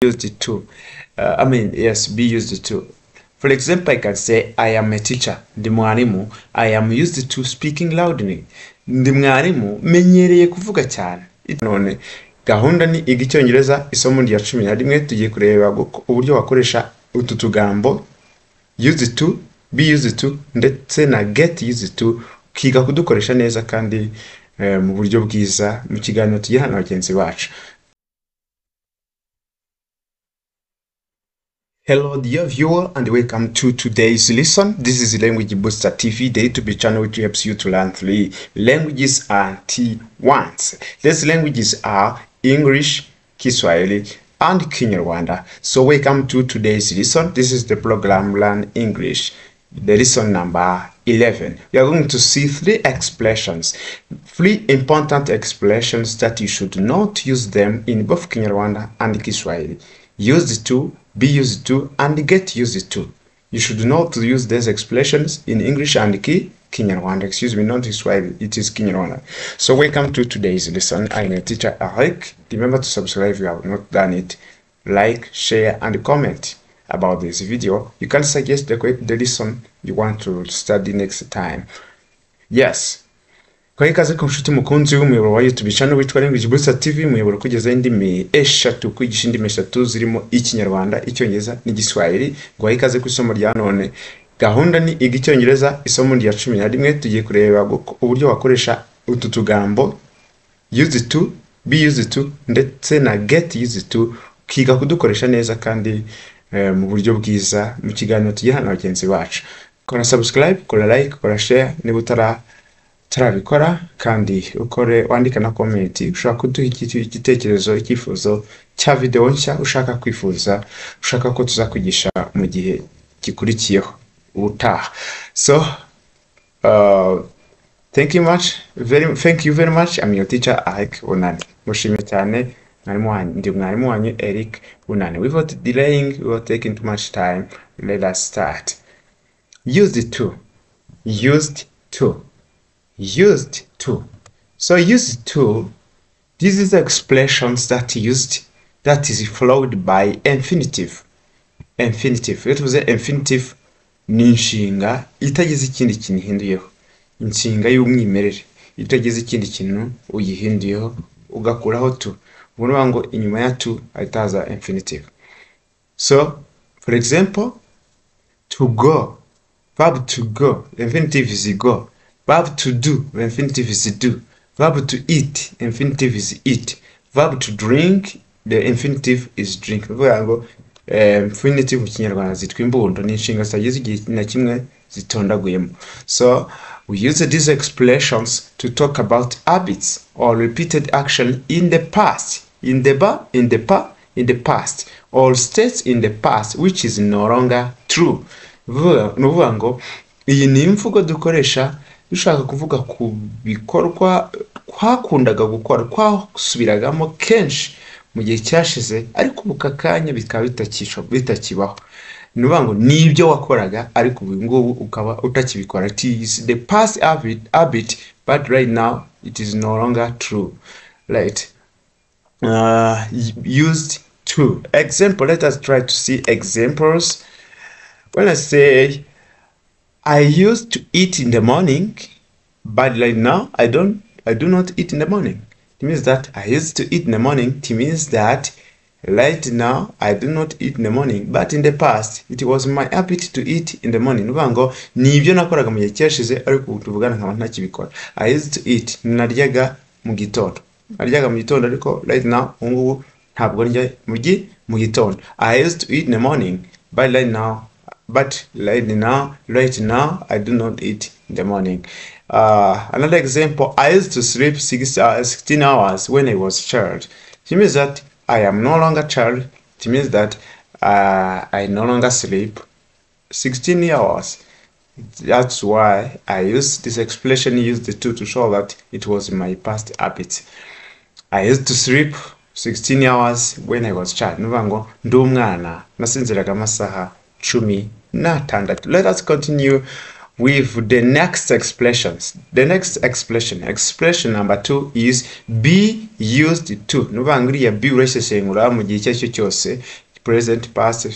used to. Yes, be used to. For example, I can say, I am a teacher. Ndi mwarimu. I am used to speaking loudly. Ndi mwarimu menyereye kuvuga cyane. None gahunda ni igicyongereza isomo rya 11 tugiye kureba uburyo wakoresha utu tugambo used to, be used to ndetse na get used to kiga kudukoresha neza kandi mu buryo bwiza mu kiganiro tugiye hano bagenzi bacu. Hello dear viewer and welcome to today's lesson. This is Language Booster TV, the YouTube channel which helps you to learn 3 languages until once. These languages are English, Kiswahili and Kinyarwanda. So welcome to today's lesson. This is the program Learn English, the lesson number 11. We are going to see 3 expressions, 3 important expressions that you should not use them in both Kinyarwanda and Kiswahili. Used to, be used to, and get used to. You should not use these expressions in English and Kinyarwanda. Excuse me, not Kiswahili, it is Kinyarwanda. So welcome to today's lesson. I'm your teacher Eric. Remember to subscribe if you have not done it. Like, share, and comment about this video. You can suggest the lesson you want to study next time. Yes. Kwa ikaze ku nshuti mukunzi w'umuyoboro wa YouTube channel witwa Language Booster TV, umuyoboro kugeza indimi eshatu kwigisha indimi eshatu zirimo Ikinyarwanda, Icyongereza n'Igiswahili. Kwa ikaze ku isomo rya none. Gahunda ni igicyongereza isomo rya 11 tugiye kureba uburyo wakoresha utu tugambo used to, be used to ndetse na get used to kiga kudukoresha neza kandi mu buryo bwiza mu kiganiro tugiye hano bagenzi bacu. Kora subscribe, kora like, kora share niba tarabikora kandi ukore wandika na comment ushaka kuduha igitekerezo icyifuzo cya video nshya ushaka kwifuza ushaka ko tuzakwigisha mu gihe gikurikiyeho ubutaha. So thank you very much. I'm your teacher Eric Bunani. Mushimye cyane mwarimu wanyu Eric Bunani. Without delaying, without taking too much time, let us start. Used to. Used to. So used to, this is the expressions that is followed by infinitive. It was an infinitive ni inshinga itagize ikindi kintu ihinduyeho. Inshinga y'umwimerere itagize ikindi kintu uyihinduyeho ugakuraho to. Ubona ngo inyuma ya to ahitaza infinitive. So for example, to go, verb to go, infinitive is go. Verb to do, infinitive is do. Verb to eat, infinitive is eat. Verb to drink, the infinitive is drink. Infinitive mu Kinyarwanda zitwa imbundo ni inshinga zitagize igihe na kimwe zitondaguyemo. So we use these expressions to talk about habits or repeated action in the past, in the past, or states in the past which is no longer true. Nuvuga ngo iyi ni imvugo dukoresha dushaka kuvuga ku bikorwa kwakundaga gukora kwasubiragamo kenshi mu gihe cyashize ariko bukakanya bikaba bitakibaho. Nuvuga ngo nibyo wakoraga ariko ubu ngubu ukaba utakibikora. It is the past habit but right now it is no longer true. Right. Used to. Example, let us try to see examples. When I say I used to eat in the morning, but right now I do not eat in the morning. It means that I used to eat in the morning. It means that right now I do not eat in the morning, but in the past it was my habit to eat in the morning. Nuvango nibyo nakoraga mu gihe cyashize ariko tuvugana nkaba ntakibikora. I used to eat, naryaga mu gitondo. Ariko right now ngubu ntabwo ndya mu gitondo. I used to eat in the morning, but right now I do not eat in the morning. Another example, I used to sleep 16 hours when I was a child. It means that I am no longer a child. It means that I no longer sleep 16 hours. That's why I use this expression, use the to show that it was my past habit. I used to sleep 16 hours when I was a child. Nuvango ndumwana nasinziraga amasaha 16. Let us continue with the next expressions. The next expression number 2 is be used to. Nubanguriya be uresheshengura mu gihe cyacyo cyose, present, past,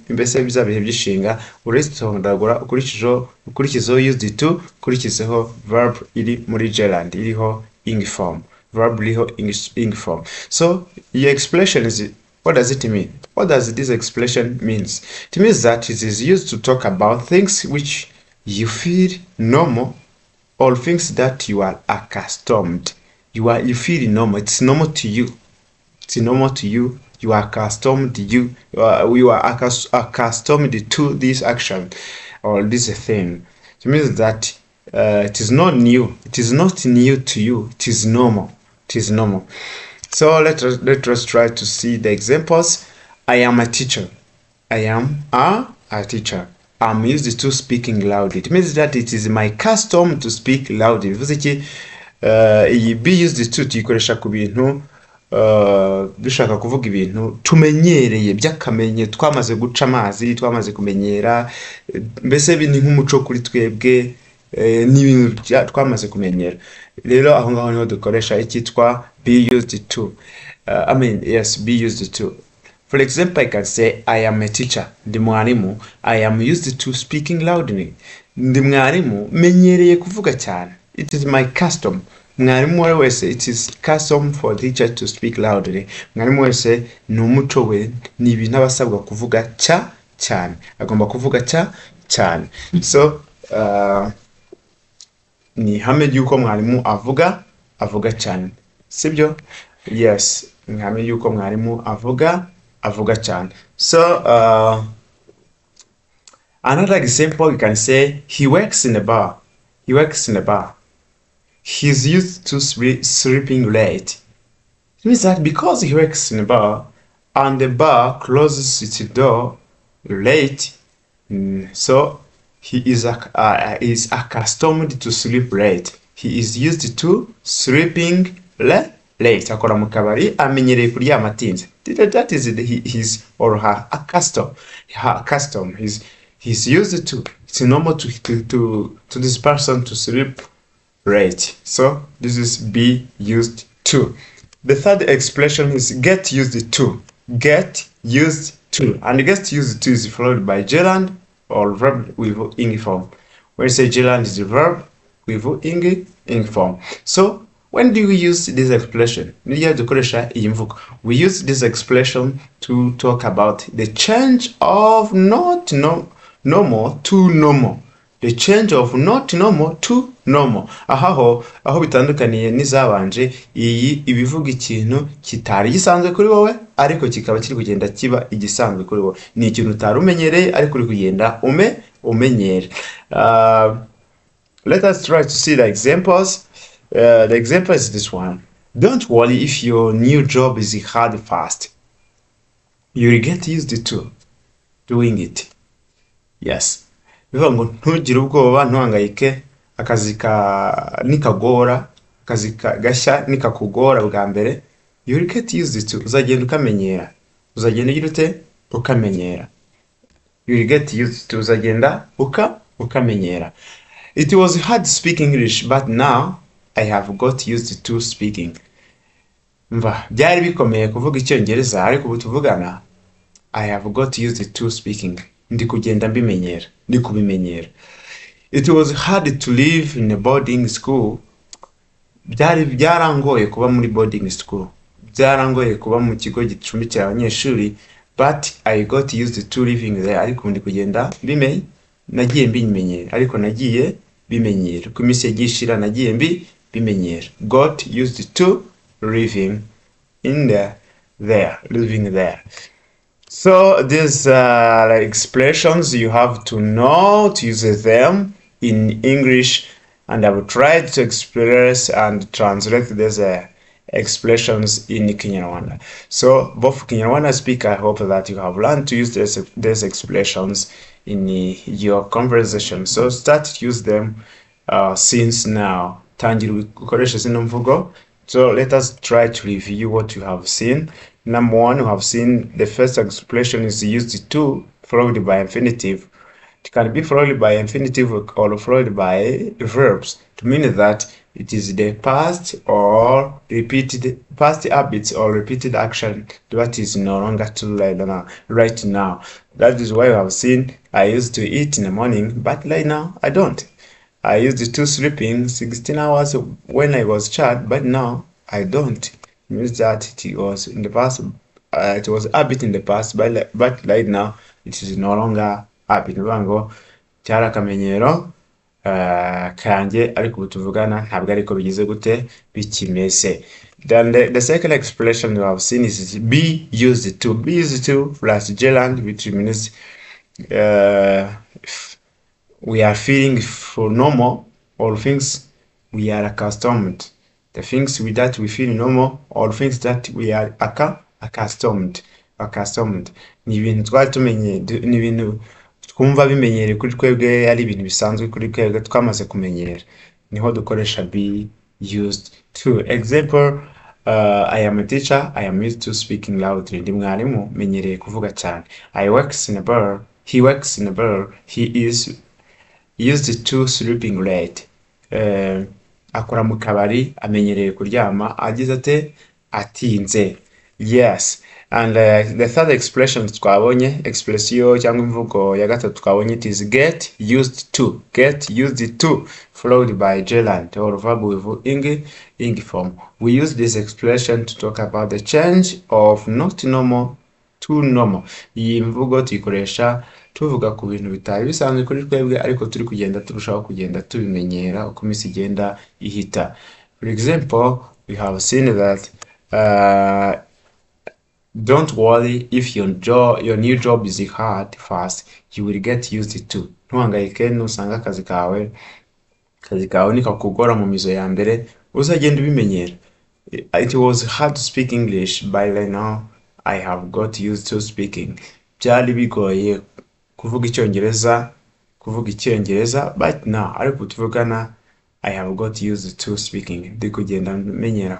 mbese bizabihe byishinga uresitondagura ukurikizo used to, ukurikizeho verb iri muri gerund iriho ing form, verb iriho ing form. So your expression is, what does it mean? What does this expression means? It means that it is used to talk about things which you feel normal or things that you are accustomed. You feel normal. It's normal to you. It's normal to you. You are accustomed. You are accustomed to this action or this thing. It means that it is not new. It is not new to you. It is normal. It is normal. So let us try to see the examples. I am a teacher. I am a teacher. I'm used to speaking loudly. It means that it is my custom to speak loudly. Bivuze ki be used to tuyikoresha ku bintu dushaka kuvuga ibintu tumenyereye by'akamenye, twamaze guca amazi, twamaze kumenyera, mbese bini nk'umuco kuri twebwe n'ibintu twamaze kumenyera. Rero aho ngaho niho dukoresha icyitwa be used to. Be used to. For example, I can say I am a teacher. Ndi mwarimu. I am used to speaking loudly. Ndi mwarimu menyereye kuvuga cyane. It is my custom. Mwarimu wese, it is custom for teacher to speak loudly. Mwarimu wese ni umuco we, ni ibintu abasabwa kuvuga cyane. Agomba kuvuga cyane. So ni hame yuko mwarimu avuga cyane. Sibyo? Yes, ni hame yuko mwarimu avuga cyane. So another example, you can say he works in a bar. He works in a bar. He's used to sleeping late. It means that because he works in a bar and the bar closes its door late, so he is accustomed to sleep late. He is used to sleeping late. Akora mu kabari amenyereye kuryama atinze. That is his or her custom. He's used to. It's normal to this person to sleep late. So this is be used to. The third expression is get used to. Get used to. And get used to is followed by gerund or verb with ing form. When you say gerund is the verb with ing form. So when do we use this expression? We use this expression to talk about the change of not normal to normal. The change of not normal to normal. Aho bitandukaniye n'izabanje, iyi ibivuga ikintu kitari gisanzwe kuri wowe ariko kikaba kiri kugenda kiba igisanzwe kuri wowe. Ni ikintu utarumenyereye ariko uri kugenda umenyere. Let us try to see the examples. The example is this one. Don't worry if your new job is hard fast. You'll get used to doing it. Yes. Bivuga ngo ntugire ubwoba, ntuhangayike, akazi nikagora, akazi gashya nikakugora bwa mbere. You'll get used to. Uzagenda ukamenyera. Uzagenda ugira ute? Ukamenyera. You'll get used to. Uzagenda ukamenyera. It was hard speaking English, but now I have got used to speaking. Byari bikomeye kuvuga icyongereza ariko ubu tuvugana I have got used to speaking. Ndi kugenda mbimenyera, ndi kubimenyera. It was hard to live in a boarding school. Byarangoye kuba muri boarding school. Byarangoye kuba mu kigo gicumbikira abanyeshuri, but I got used to living there. Ariko ndi kugenda nagiye mbimenyera, ariko nagiye bimenyera. Ku minsi yagishira nagiye bimenyera. Got used to living there. So these expressions you have to know to use them in English, and I will try to express and translate these expressions in Kinyarwanda. So both Kinyarwanda speaker, I hope that you have learned to use these expressions in your conversation. So start to use them since now. Tangira ukoresha zino mvugo. So let us try to review what you have seen. Number one, you have seen the first expression is used to, followed by infinitive. It can be followed by infinitive or followed by verbs to mean that it is the past or repeated past habits or repeated action that is no longer true right now. That is why I have seen I used to eat in the morning, but right now I don't. I used to sleeping 16 hours when I was a child, but now I don't. It means that it was in the past, it was habit in the past, but right now it is no longer habit. Ngo cyara akamenyero kanjye ariko ubu tuvugana ntabwo ariko bigize gute bikimeze. Then the second expression we have seen is be used to. Be used to plus gerund, which means we are feeling for normal or things we are accustomed. The things that we feel normal or things that we are accustomed. Ni ibintu twari tumenye, ni ibintu twumva bimenyereye kuri twebwe, ari ibintu bisanzwe kuri twebwe twamaze kumenyera, niho dukoresha be used to. Example, I am a teacher, I am used to speaking loudly. Ndi mwarimu menyereye kuvuga cyane. I works in a bar, he works in a bar, he is used to sleeping late. Akora mu kabari, amenyereye kuryama agize ate atinze. Yes. And the third expression twabonye, expression cyangwa imvugo ya gatatu twabonye, it is get used to. Get used to followed by gerund or verb with ing form. We use this expression to talk about the change of not normal to normal. Iyi mvugo tuyikoresha tuvuga ku bintu bitari bisanzwe kuri twebwe ariko turi kugenda turushaho kugenda tubimenyera uko iminsi igenda ihita. For example, we have seen that don't worry if your new job is hard first, you will get used to. Ntuhangayike nusanga akazi kawe nikakugora mu mizo ya mbere uzagenda ubimenyera. It was hard to speak English, but right now I have got used to speaking. Byari bigoye kuvuga icyongereza, but now ariko tuvugana I have got used to speaking. Ndi kugenda menyera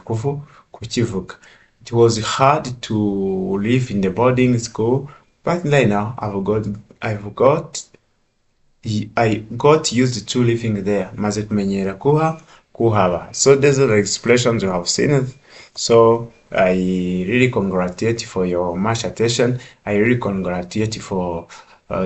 kukivuga. It was hard to live in the boarding school, but right now I got used to living there. Maze kumenyera kuhaba. So these are the expressions you have seen. So I really congratulate you for your much attention. I really congratulate you for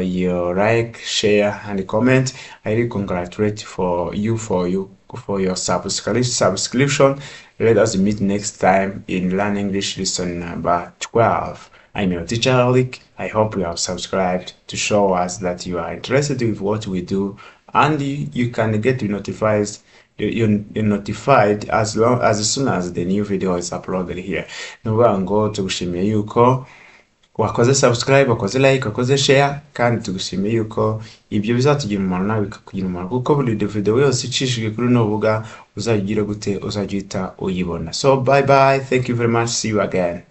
your like, share, and comment. I really congratulate for your subscription. Let us meet next time in Learn English lesson number 12. I'm your teacher Alec. I hope you have subscribed to show us that you are interested with what we do, and you can get notified. You're notified as soon as the new video is uploaded here. Nubango tugushimiye yuko wakoze subscribe, wakoze like, wakoze share, kandi tugushimiye yuko ibyo bizatugira umumaro nawe bikakugira umumaro, kuko buri video yose icishijwe kuri novuga uzagira gute uzagita uyibona. So bye bye, thank you very much, see you again.